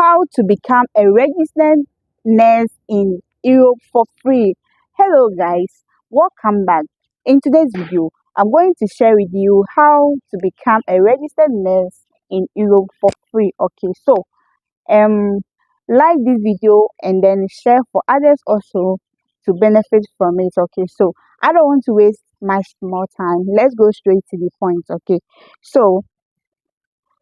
how to become a registered nurse in Europe for free. Hello guys, welcome back. In today's video, I'm going to share with you how to become a registered nurse in Europe for free. Okay, so um like this video and then share for others also to benefit from it. Okay, so I don't want to waste much more time. Let's go straight to the point. Okay, so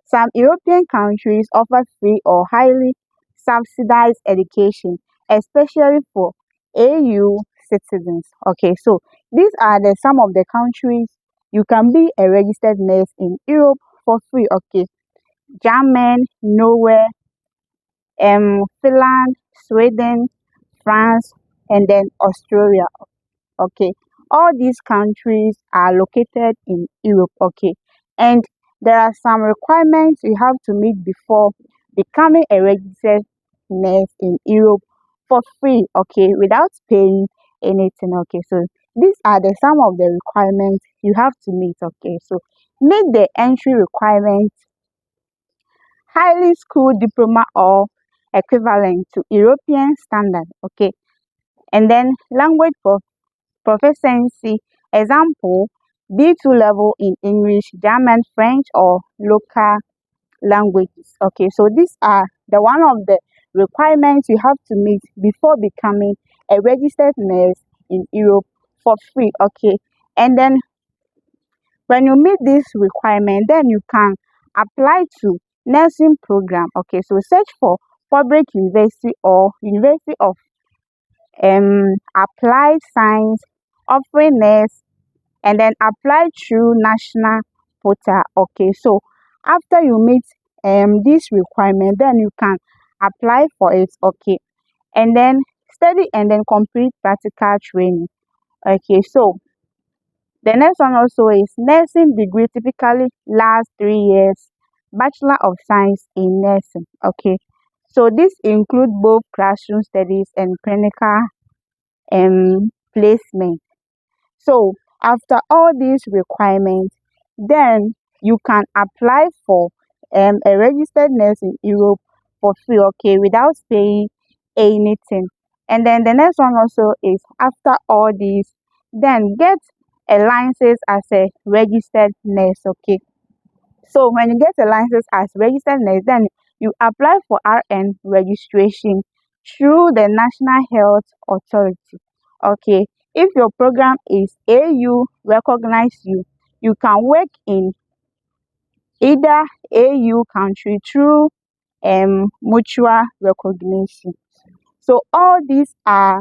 some European countries offer free or highly subsidized education, especially for EU citizens. Okay, so these are some of the countries you can be a registered nurse in Europe for free. Okay, Germany, Norway, Finland, Sweden, France, and then Australia. Okay, all these countries are located in Europe. Okay, and there are some requirements you have to meet before becoming a registered nurse in Europe for free. Okay, without paying anything. Okay, so these are some of the requirements you have to meet. Okay, so meet the entry requirements: highly school diploma or equivalent to European standard. Okay, and then language proficiency, example, B2 level in English, German, French, or local languages. Okay, so these are the one of the requirements you have to meet before becoming a registered nurse in Europe for free. Okay, and then when you meet this requirement, then you can apply to nursing program. Okay, so search for public university or University of applied science offering nurse, and then apply through national portal. Okay, so after you meet this requirement, then you can apply for it. Okay, and then study and then complete practical training. Okay, so the next one also is nursing degree, typically last 3 years, Bachelor of Science in Nursing. Okay, so this includes both classroom studies and clinical placement. So after all these requirements, then you can apply for a registered nurse in Europe for free. Okay, without paying anything. And then the next one also is after all these, then get a license as a registered nurse. Okay, so when you get a license as registered nurse, then you apply for RN registration through the National Health Authority. Okay, if your program is AU recognize you, you can work in either AU country through mutual recognition. So all these are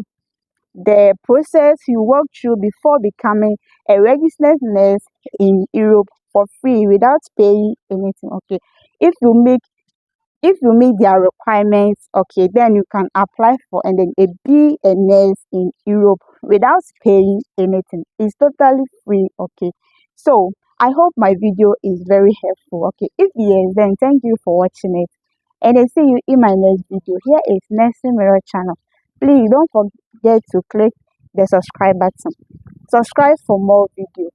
the process you walk through before becoming a registered nurse in Europe for free without paying anything. Okay, if you meet their requirements, okay, then you can apply for and then be a nurse in Europe without paying anything. It's totally free. Okay, so I hope my video is very helpful. Okay, if yes, then thank you for watching it, and I see you in my next video. Here is Nursing Mirror channel. Please don't forget to click the subscribe button. Subscribe for more videos.